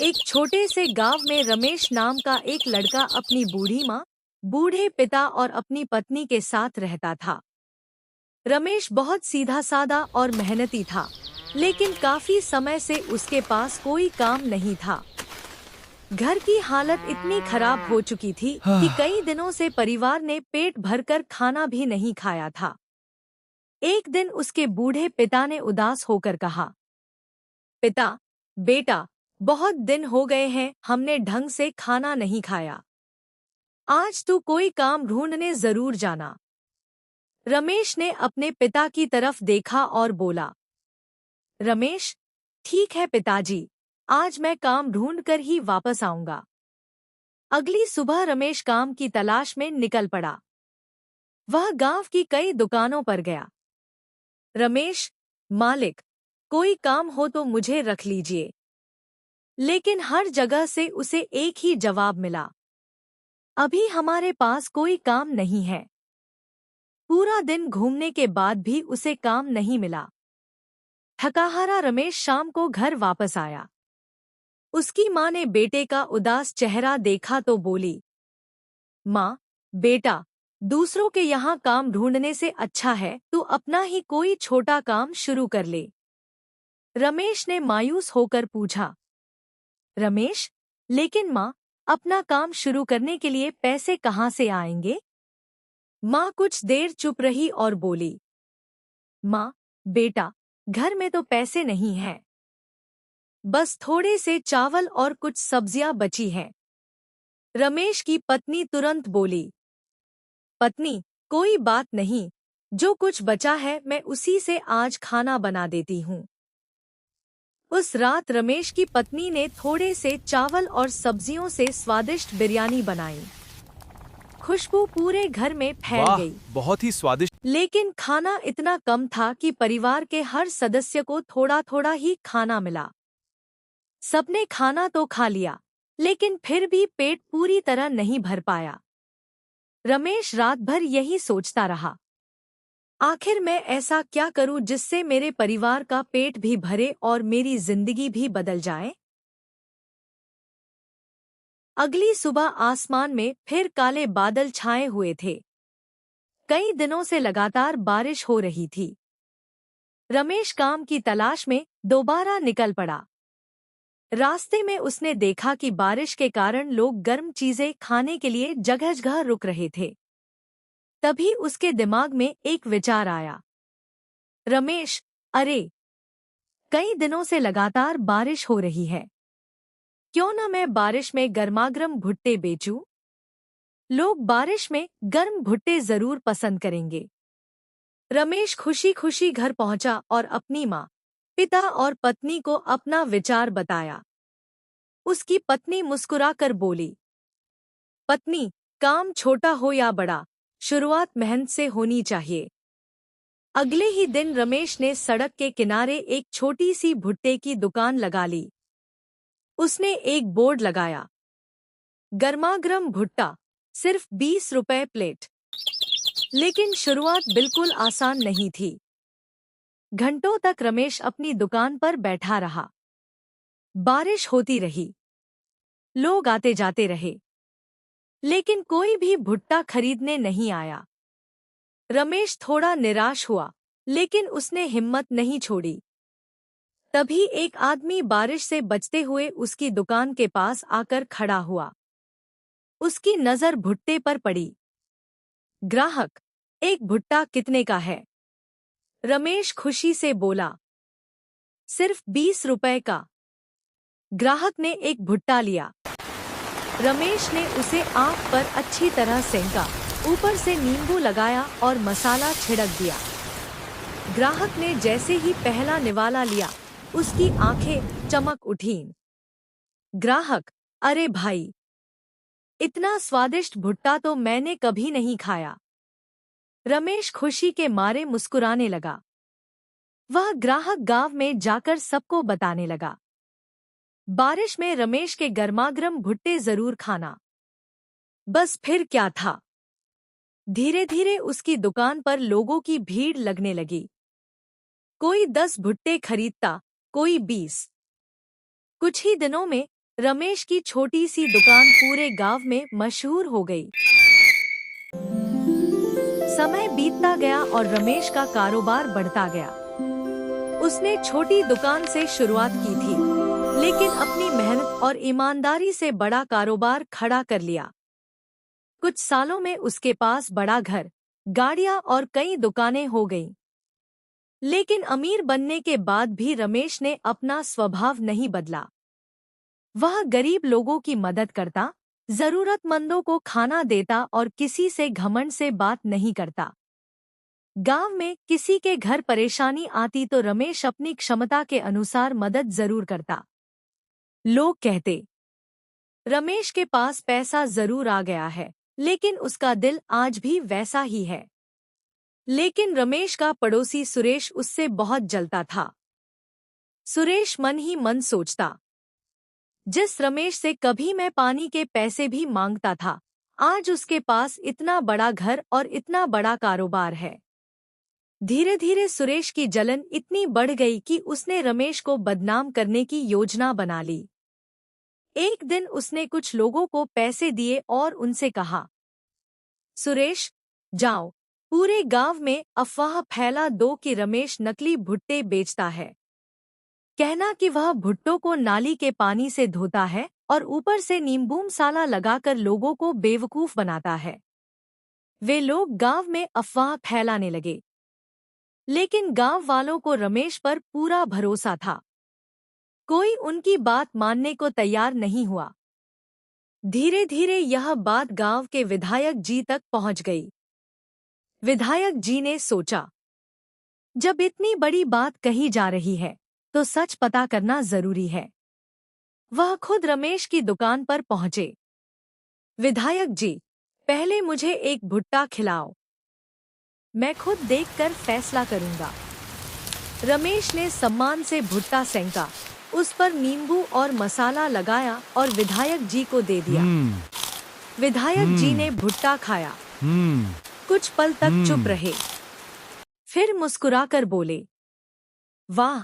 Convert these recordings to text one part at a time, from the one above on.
एक छोटे से गांव में रमेश नाम का एक लड़का अपनी बूढ़ी माँ, बूढ़े पिता और अपनी पत्नी के साथ रहता था। रमेश बहुत सीधा साधा और मेहनती था, लेकिन काफी समय से उसके पास कोई काम नहीं था। घर की हालत इतनी खराब हो चुकी थी कि कई दिनों से परिवार ने पेट भरकर खाना भी नहीं खाया था। एक दिन उसके बूढ़े पिता ने उदास होकर कहा, पिता, बेटा, बहुत दिन हो गए हैं हमने ढंग से खाना नहीं खाया। आज तू कोई काम ढूंढने जरूर जाना। रमेश ने अपने पिता की तरफ देखा और बोला, रमेश, ठीक है पिताजी, आज मैं काम ढूंढकर ही वापस आऊंगा। अगली सुबह रमेश काम की तलाश में निकल पड़ा। वह गांव की कई दुकानों पर गया। रमेश, मालिक, कोई काम हो तो मुझे रख लीजिए। लेकिन हर जगह से उसे एक ही जवाब मिला, अभी हमारे पास कोई काम नहीं है। पूरा दिन घूमने के बाद भी उसे काम नहीं मिला। थकाहारा रमेश शाम को घर वापस आया। उसकी माँ ने बेटे का उदास चेहरा देखा तो बोली, माँ, बेटा, दूसरों के यहाँ काम ढूंढने से अच्छा है तू अपना ही कोई छोटा काम शुरू कर ले। रमेश ने मायूस होकर पूछा, रमेश, लेकिन माँ, अपना काम शुरू करने के लिए पैसे कहाँ से आएंगे? माँ कुछ देर चुप रही और बोली, माँ, बेटा, घर में तो पैसे नहीं हैं। बस थोड़े से चावल और कुछ सब्जियां बची हैं। रमेश की पत्नी तुरंत बोली, पत्नी, कोई बात नहीं, जो कुछ बचा है मैं उसी से आज खाना बना देती हूँ। उस रात रमेश की पत्नी ने थोड़े से चावल और सब्जियों से स्वादिष्ट बिरयानी बनाई। खुशबू पूरे घर में फैल गई। बहुत ही स्वादिष्ट। लेकिन खाना इतना कम था कि परिवार के हर सदस्य को थोड़ा थोड़ा ही खाना मिला। सबने खाना तो खा लिया, लेकिन फिर भी पेट पूरी तरह नहीं भर पाया। रमेश रात भर यही सोचता रहा, आखिर मैं ऐसा क्या करूं जिससे मेरे परिवार का पेट भी भरे और मेरी जिंदगी भी बदल जाए। अगली सुबह आसमान में फिर काले बादल छाए हुए थे। कई दिनों से लगातार बारिश हो रही थी। रमेश काम की तलाश में दोबारा निकल पड़ा। रास्ते में उसने देखा कि बारिश के कारण लोग गर्म चीजें खाने के लिए जगह-जगह रुक रहे थे। तभी उसके दिमाग में एक विचार आया, रमेश, अरे, कई दिनों से लगातार बारिश हो रही है। क्यों न मैं बारिश में गर्मागर्म भुट्टे बेचूं? लोग बारिश में गर्म भुट्टे जरूर पसंद करेंगे। रमेश खुशी खुशी घर पहुंचा और अपनी माँ, पिता और पत्नी को अपना विचार बताया। उसकी पत्नी मुस्कुराकर बोली, पत्नी, काम छोटा हो या बड़ा, शुरुआत मेहनत से होनी चाहिए। अगले ही दिन रमेश ने सड़क के किनारे एक छोटी सी भुट्टे की दुकान लगा ली। उसने एक बोर्ड लगाया, गर्मागर्म भुट्टा, सिर्फ 20 रुपए प्लेट। लेकिन शुरुआत बिल्कुल आसान नहीं थी। घंटों तक रमेश अपनी दुकान पर बैठा रहा। बारिश होती रही, लोग आते जाते रहे, लेकिन कोई भी भुट्टा खरीदने नहीं आया। रमेश थोड़ा निराश हुआ, लेकिन उसने हिम्मत नहीं छोड़ी। तभी एक आदमी बारिश से बचते हुए उसकी दुकान के पास आकर खड़ा हुआ। उसकी नजर भुट्टे पर पड़ी। ग्राहक, एक भुट्टा कितने का है? रमेश खुशी से बोला, सिर्फ 20 रुपए का। ग्राहक ने एक भुट्टा लिया। रमेश ने उसे आग पर अच्छी तरह सेंका, ऊपर से नींबू लगाया और मसाला छिड़क दिया। ग्राहक ने जैसे ही पहला निवाला लिया, उसकी आंखें चमक उठीं। ग्राहक, अरे भाई, इतना स्वादिष्ट भुट्टा तो मैंने कभी नहीं खाया। रमेश खुशी के मारे मुस्कुराने लगा। वह ग्राहक गांव में जाकर सबको बताने लगा, बारिश में रमेश के गर्मागर्म भुट्टे जरूर खाना। बस फिर क्या था, धीरे धीरे उसकी दुकान पर लोगों की भीड़ लगने लगी। कोई 10 भुट्टे खरीदता, कोई 20। कुछ ही दिनों में रमेश की छोटी सी दुकान पूरे गांव में मशहूर हो गई। समय बीतता गया और रमेश का कारोबार बढ़ता गया। उसने छोटी दुकान से शुरुआत की थी, लेकिन अपनी मेहनत और ईमानदारी से बड़ा कारोबार खड़ा कर लिया। कुछ सालों में उसके पास बड़ा घर, गाड़ियां और कई दुकानें हो गईं। लेकिन अमीर बनने के बाद भी रमेश ने अपना स्वभाव नहीं बदला। वह गरीब लोगों की मदद करता, जरूरतमंदों को खाना देता और किसी से घमंड से बात नहीं करता। गांव में किसी के घर परेशानी आती तो रमेश अपनी क्षमता के अनुसार मदद जरूर करता। लोग कहते, रमेश के पास पैसा जरूर आ गया है, लेकिन उसका दिल आज भी वैसा ही है। लेकिन रमेश का पड़ोसी सुरेश उससे बहुत जलता था। सुरेश मन ही मन सोचता, जिस रमेश से कभी मैं पानी के पैसे भी मांगता था, आज उसके पास इतना बड़ा घर और इतना बड़ा कारोबार है। धीरे धीरे सुरेश की जलन इतनी बढ़ गई कि उसने रमेश को बदनाम करने की योजना बना ली। एक दिन उसने कुछ लोगों को पैसे दिए और उनसे कहा, सुरेश, जाओ, पूरे गांव में अफवाह फैला दो कि रमेश नकली भुट्टे बेचता है। कहना कि वह भुट्टों को नाली के पानी से धोता है और ऊपर से नींबू मसाला लगाकर लोगों को बेवकूफ बनाता है। वे लोग गांव में अफवाह फैलाने लगे, लेकिन गांव वालों को रमेश पर पूरा भरोसा था। कोई उनकी बात मानने को तैयार नहीं हुआ। धीरे धीरे यह बात गांव के विधायक जी तक पहुंच गई। विधायक जी ने सोचा, जब इतनी बड़ी बात कही जा रही है तो सच पता करना जरूरी है। वह खुद रमेश की दुकान पर पहुंचे। विधायक जी, पहले मुझे एक भुट्टा खिलाओ, मैं खुद देखकर फैसला करूंगा। रमेश ने सम्मान से भुट्टा सेंका, उस पर नींबू और मसाला लगाया और विधायक जी को दे दिया। विधायक जी ने भुट्टा खाया, कुछ पल तक चुप रहे, फिर मुस्कुराकर बोले, वाह,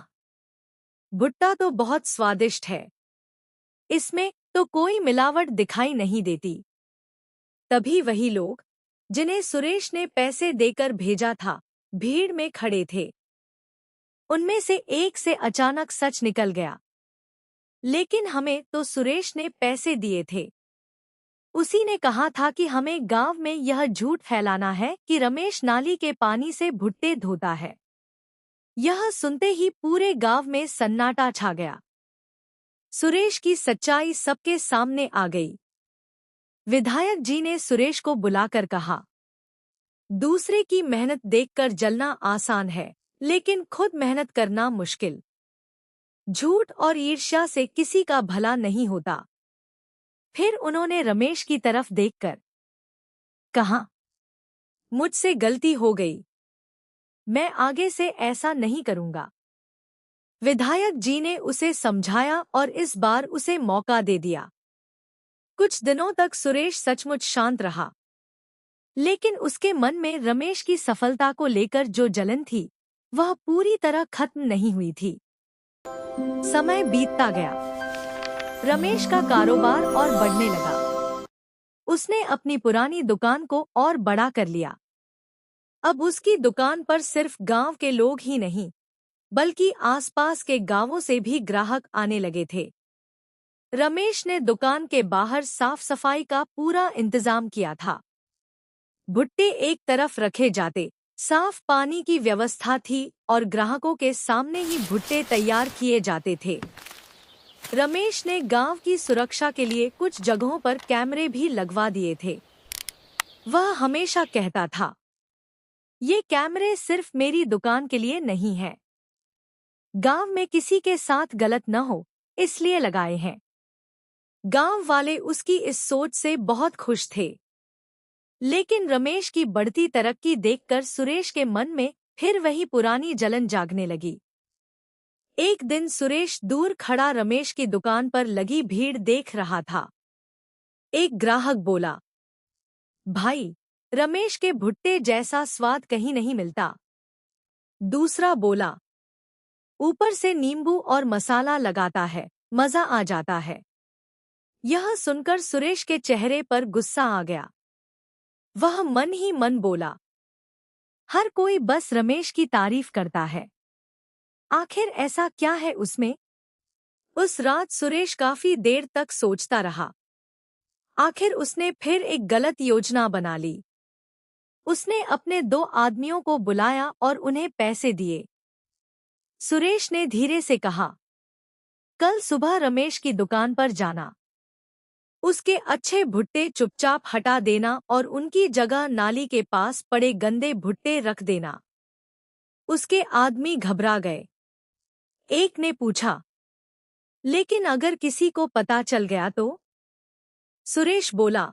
भुट्टा तो बहुत स्वादिष्ट है, इसमें तो कोई मिलावट दिखाई नहीं देती। तभी वही लोग, जिन्हें सुरेश ने पैसे देकर भेजा था, भीड़ में खड़े थे। उनमें से एक से अचानक सच निकल गया, लेकिन हमें तो सुरेश ने पैसे दिए थे। उसी ने कहा था कि हमें गांव में यह झूठ फैलाना है कि रमेश नाली के पानी से भुट्टे धोता है। यह सुनते ही पूरे गांव में सन्नाटा छा गया। सुरेश की सच्चाई सबके सामने आ गई। विधायक जी ने सुरेश को बुलाकर कहा, दूसरे की मेहनत देखकर जलना आसान है, लेकिन खुद मेहनत करना मुश्किल। झूठ और ईर्ष्या से किसी का भला नहीं होता। फिर उन्होंने रमेश की तरफ देखकर कहा, मुझसे गलती हो गई, मैं आगे से ऐसा नहीं करूंगा। विधायक जी ने उसे समझाया और इस बार उसे मौका दे दिया। कुछ दिनों तक सुरेश सचमुच शांत रहा, लेकिन उसके मन में रमेश की सफलता को लेकर जो जलन थी, वह पूरी तरह खत्म नहीं हुई थी। समय बीतता गया, रमेश का कारोबार और बढ़ने लगा। उसने अपनी पुरानी दुकान को और बड़ा कर लिया। अब उसकी दुकान पर सिर्फ गांव के लोग ही नहीं, बल्कि आसपास के गांवों से भी ग्राहक आने लगे थे। रमेश ने दुकान के बाहर साफ सफाई का पूरा इंतजाम किया था। भुट्टे एक तरफ रखे जाते, साफ पानी की व्यवस्था थी और ग्राहकों के सामने ही भुट्टे तैयार किए जाते थे। रमेश ने गांव की सुरक्षा के लिए कुछ जगहों पर कैमरे भी लगवा दिए थे। वह हमेशा कहता था, ये कैमरे सिर्फ मेरी दुकान के लिए नहीं हैं। गांव में किसी के साथ गलत न हो, इसलिए लगाए हैं। गांव वाले उसकी इस सोच से बहुत खुश थे। लेकिन रमेश की बढ़ती तरक्की देखकर सुरेश के मन में फिर वही पुरानी जलन जागने लगी। एक दिन सुरेश दूर खड़ा रमेश की दुकान पर लगी भीड़ देख रहा था। एक ग्राहक बोला, भाई, रमेश के भुट्टे जैसा स्वाद कहीं नहीं मिलता। दूसरा बोला, ऊपर से नींबू और मसाला लगाता है, मजा आ जाता है। यह सुनकर सुरेश के चेहरे पर गुस्सा आ गया। वह मन ही मन बोला, हर कोई बस रमेश की तारीफ करता है, आखिर ऐसा क्या है उसमें? उस रात सुरेश काफी देर तक सोचता रहा। आखिर उसने फिर एक गलत योजना बना ली। उसने अपने 2 आदमियों को बुलाया और उन्हें पैसे दिए। सुरेश ने धीरे से कहा, कल सुबह रमेश की दुकान पर जाना। उसके अच्छे भुट्टे चुपचाप हटा देना और उनकी जगह नाली के पास पड़े गंदे भुट्टे रख देना। उसके आदमी घबरा गए। एक ने पूछा, लेकिन अगर किसी को पता चल गया तो? सुरेश बोला,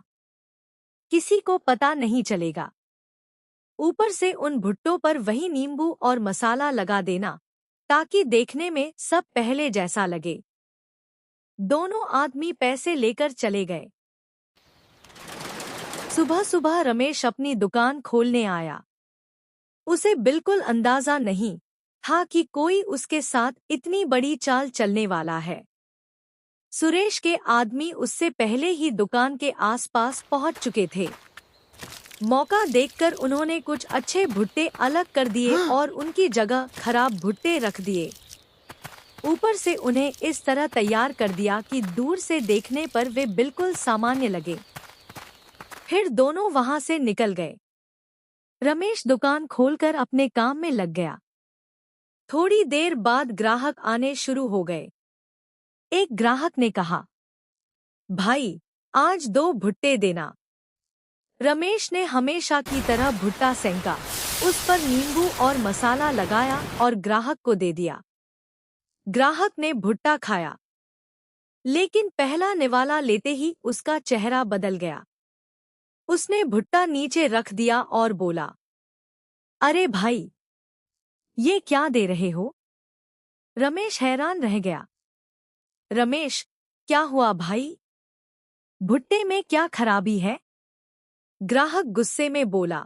किसी को पता नहीं चलेगा। ऊपर से उन भुट्टों पर वही नींबू और मसाला लगा देना, ताकि देखने में सब पहले जैसा लगे। दोनों आदमी पैसे लेकर चले गए। सुबह सुबह रमेश अपनी दुकान खोलने आया। उसे बिल्कुल अंदाजा नहीं था कि कोई उसके साथ इतनी बड़ी चाल चलने वाला है। सुरेश के आदमी उससे पहले ही दुकान के आसपास पहुंच चुके थे। मौका देखकर उन्होंने कुछ अच्छे भुट्टे अलग कर दिए और उनकी जगह खराब भुट्टे रख दिए। ऊपर से उन्हें इस तरह तैयार कर दिया कि दूर से देखने पर वे बिल्कुल सामान्य लगे। फिर दोनों वहां से निकल गए। रमेश दुकान खोलकर अपने काम में लग गया। थोड़ी देर बाद ग्राहक आने शुरू हो गए। एक ग्राहक ने कहा, भाई आज 2 भुट्टे देना। रमेश ने हमेशा की तरह भुट्टा सेंका, उस पर नींबू और मसाला लगाया और ग्राहक को दे दिया। ग्राहक ने भुट्टा खाया, लेकिन पहला निवाला लेते ही उसका चेहरा बदल गया। उसने भुट्टा नीचे रख दिया और बोला, अरे भाई, ये क्या दे रहे हो? रमेश हैरान रह गया। रमेश, क्या हुआ भाई? भुट्टे में क्या खराबी है? ग्राहक गुस्से में बोला,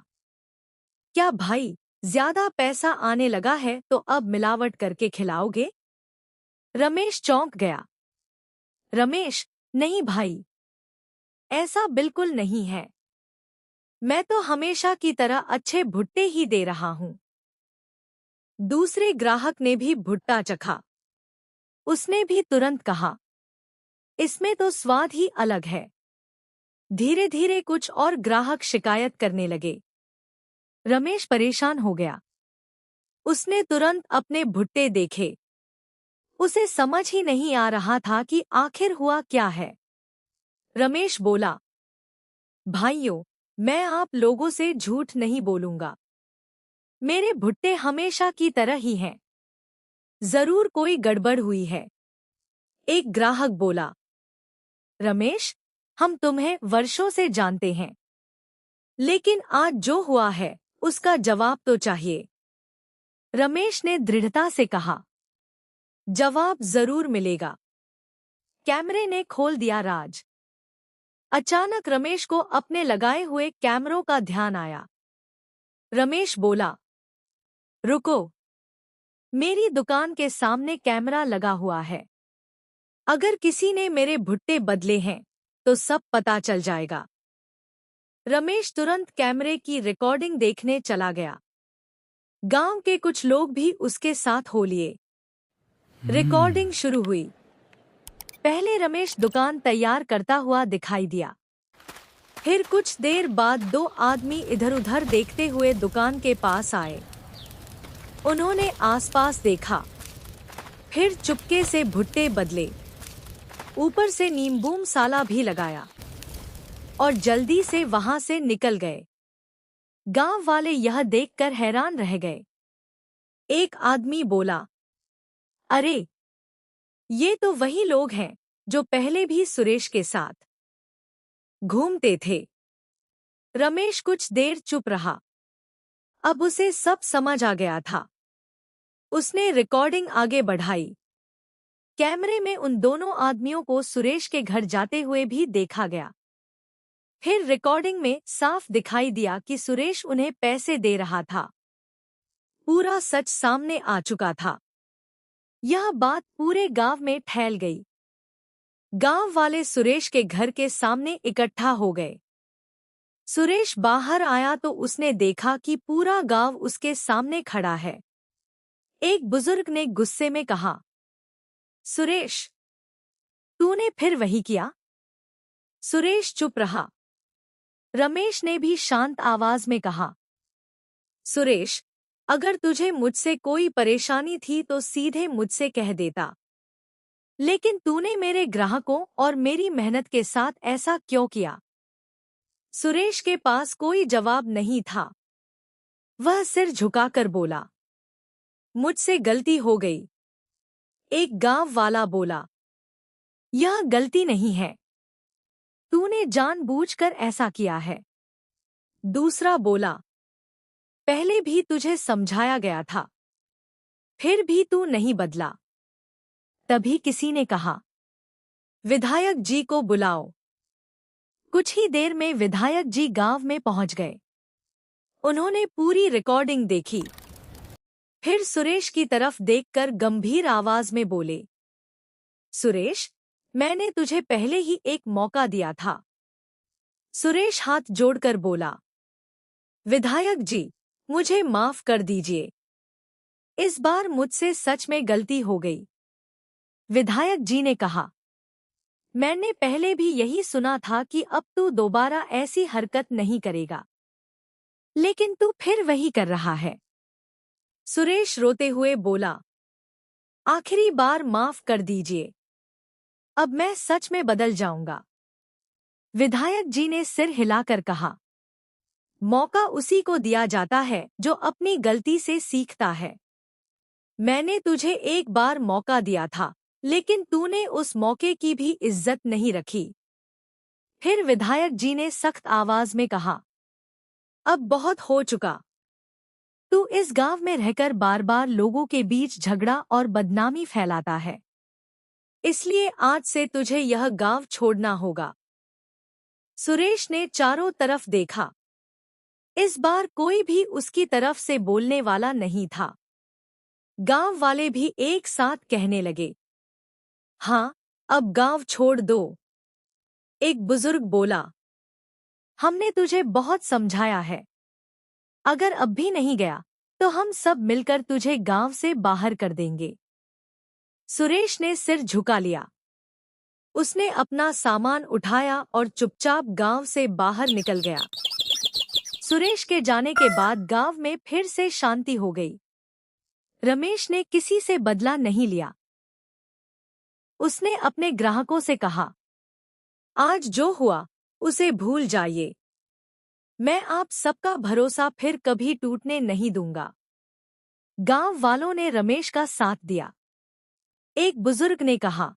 क्या भाई, ज्यादा पैसा आने लगा है तो अब मिलावट करके खिलाओगे? रमेश चौंक गया। रमेश, नहीं भाई, ऐसा बिल्कुल नहीं है। मैं तो हमेशा की तरह अच्छे भुट्टे ही दे रहा हूं। दूसरे ग्राहक ने भी भुट्टा चखा। उसने भी तुरंत कहा, इसमें तो स्वाद ही अलग है। धीरे धीरे कुछ और ग्राहक शिकायत करने लगे। रमेश परेशान हो गया। उसने तुरंत अपने भुट्टे देखे। उसे समझ ही नहीं आ रहा था कि आखिर हुआ क्या है। रमेश बोला, भाइयों, मैं आप लोगों से झूठ नहीं बोलूंगा। मेरे भुट्टे हमेशा की तरह ही हैं। जरूर कोई गड़बड़ हुई है। एक ग्राहक बोला, रमेश, हम तुम्हें वर्षों से जानते हैं, लेकिन आज जो हुआ है उसका जवाब तो चाहिए। रमेश ने दृढ़ता से कहा, जवाब जरूर मिलेगा। कैमरे ने खोल दिया राज। अचानक रमेश को अपने लगाए हुए कैमरों का ध्यान आया। रमेश बोला, रुको, मेरी दुकान के सामने कैमरा लगा हुआ है। अगर किसी ने मेरे भुट्टे बदले हैं तो सब पता चल जाएगा। रमेश तुरंत कैमरे की रिकॉर्डिंग देखने चला गया। गांव के कुछ लोग भी उसके साथ हो लिए। रिकॉर्डिंग शुरू हुई। पहले रमेश दुकान तैयार करता हुआ दिखाई दिया। फिर कुछ देर बाद 2 आदमी इधर-उधर देखते हुए दुकान के पास आए। उन्होंने आसपास देखा, फिर चुपके से भुट्टे बदले, ऊपर से नींबू मसाला भी लगाया और जल्दी से वहां से निकल गए। गांव वाले यह देखकर हैरान रह गए। एक आदमी बोला, अरे, ये तो वही लोग हैं जो पहले भी सुरेश के साथ घूमते थे। रमेश कुछ देर चुप रहा। अब उसे सब समझ आ गया था। उसने रिकॉर्डिंग आगे बढ़ाई। कैमरे में उन दोनों आदमियों को सुरेश के घर जाते हुए भी देखा गया। फिर रिकॉर्डिंग में साफ दिखाई दिया कि सुरेश उन्हें पैसे दे रहा था। पूरा सच सामने आ चुका था। यह बात पूरे गांव में फैल गई। गांव वाले सुरेश के घर के सामने इकट्ठा हो गए। सुरेश बाहर आया तो उसने देखा कि पूरा गांव उसके सामने खड़ा है। एक बुजुर्ग ने गुस्से में कहा, सुरेश, तूने फिर वही किया? सुरेश चुप रहा। रमेश ने भी शांत आवाज में कहा, सुरेश, अगर तुझे मुझसे कोई परेशानी थी तो सीधे मुझसे कह देता, लेकिन तूने मेरे ग्राहकों और मेरी मेहनत के साथ ऐसा क्यों किया? सुरेश के पास कोई जवाब नहीं था। वह सिर झुकाकर बोला, मुझसे गलती हो गई। एक गांव वाला बोला, यह गलती नहीं है, तूने जानबूझकर ऐसा किया है। दूसरा बोला, पहले भी तुझे समझाया गया था, फिर भी तू नहीं बदला। तभी किसी ने कहा, विधायक जी को बुलाओ। कुछ ही देर में विधायक जी गांव में पहुंच गए। उन्होंने पूरी रिकॉर्डिंग देखी, फिर सुरेश की तरफ देखकर गंभीर आवाज में बोले, सुरेश, मैंने तुझे पहले ही एक मौका दिया था। सुरेश हाथ जोड़कर बोला, विधायक जी, मुझे माफ कर दीजिए। इस बार मुझसे सच में गलती हो गई। विधायक जी ने कहा, मैंने पहले भी यही सुना था कि अब तू दोबारा ऐसी हरकत नहीं करेगा, लेकिन तू फिर वही कर रहा है। सुरेश रोते हुए बोला, आखिरी बार माफ कर दीजिए, अब मैं सच में बदल जाऊंगा। विधायक जी ने सिर हिलाकर कहा, मौका उसी को दिया जाता है जो अपनी गलती से सीखता है। मैंने तुझे एक बार मौका दिया था, लेकिन तूने उस मौके की भी इज्जत नहीं रखी। फिर विधायक जी ने सख्त आवाज में कहा, अब बहुत हो चुका। तू इस गांव में रहकर बार बार लोगों के बीच झगड़ा और बदनामी फैलाता है, इसलिए आज से तुझे यह गांव छोड़ना होगा। सुरेश ने चारों तरफ देखा। इस बार कोई भी उसकी तरफ से बोलने वाला नहीं था। गांव वाले भी एक साथ कहने लगे, हाँ, अब गांव छोड़ दो। एक बुजुर्ग बोला, हमने तुझे बहुत समझाया है, अगर अब भी नहीं गया तो हम सब मिलकर तुझे गांव से बाहर कर देंगे। सुरेश ने सिर झुका लिया। उसने अपना सामान उठाया और चुपचाप गांव से बाहर निकल गया। सुरेश के जाने के बाद गांव में फिर से शांति हो गई। रमेश ने किसी से बदला नहीं लिया। उसने अपने ग्राहकों से कहा, आज जो हुआ उसे भूल जाइए। मैं आप सबका भरोसा फिर कभी टूटने नहीं दूंगा। गांव वालों ने रमेश का साथ दिया। एक बुजुर्ग ने कहा,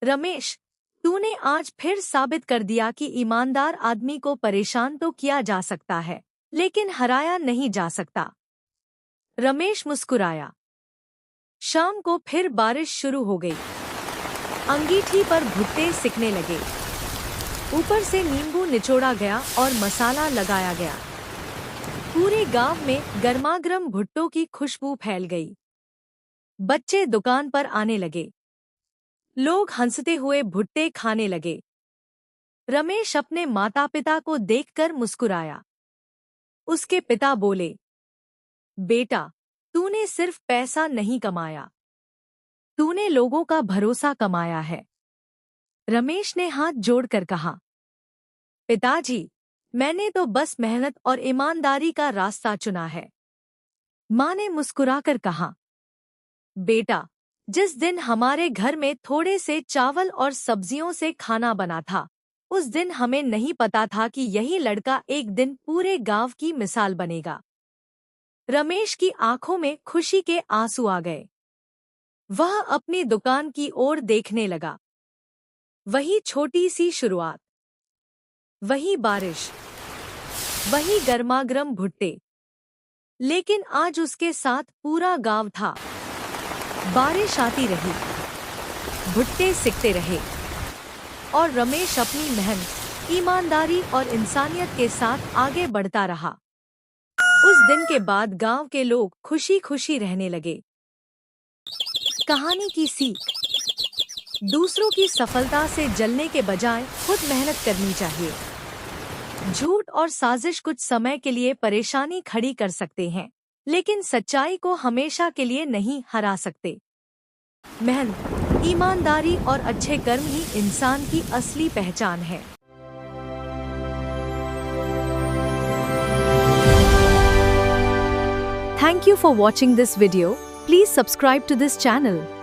रमेश, तूने आज फिर साबित कर दिया कि ईमानदार आदमी को परेशान तो किया जा सकता है, लेकिन हराया नहीं जा सकता। रमेश मुस्कुराया। शाम को फिर बारिश शुरू हो गई। अंगीठी पर भुट्टे सिकने लगे। ऊपर से नींबू निचोड़ा गया और मसाला लगाया गया। पूरे गांव में गर्मागर्म भुट्टों की खुशबू फैल गई। बच्चे दुकान पर आने लगे। लोग हंसते हुए भुट्टे खाने लगे। रमेश अपने माता पिता को देखकर मुस्कुराया। उसके पिता बोले, बेटा, तूने सिर्फ पैसा नहीं कमाया, तूने लोगों का भरोसा कमाया है। रमेश ने हाथ जोड़कर कहा, पिताजी, मैंने तो बस मेहनत और ईमानदारी का रास्ता चुना है। माँ ने मुस्कुराकर कहा, बेटा, जिस दिन हमारे घर में थोड़े से चावल और सब्जियों से खाना बना था, उस दिन हमें नहीं पता था कि यही लड़का एक दिन पूरे गांव की मिसाल बनेगा। रमेश की आंखों में खुशी के आंसू आ गए। वह अपनी दुकान की ओर देखने लगा। वही छोटी सी शुरुआत, वही बारिश, वही गर्मागर्म भुट्टे, लेकिन आज उसके साथ पूरा गांव था। बारिश आती रही, भुट्टे सिकते रहे, और रमेश अपनी मेहनत, ईमानदारी और इंसानियत के साथ आगे बढ़ता रहा। उस दिन के बाद गांव के लोग खुशी खुशी रहने लगे। कहानी की सीख, दूसरों की सफलता से जलने के बजाय खुद मेहनत करनी चाहिए। झूठ और साजिश कुछ समय के लिए परेशानी खड़ी कर सकते हैं, लेकिन सच्चाई को हमेशा के लिए नहीं हरा सकते। मेहनत, ईमानदारी और अच्छे कर्म ही इंसान की असली पहचान है। Thank you for watching this video. Please subscribe to this channel.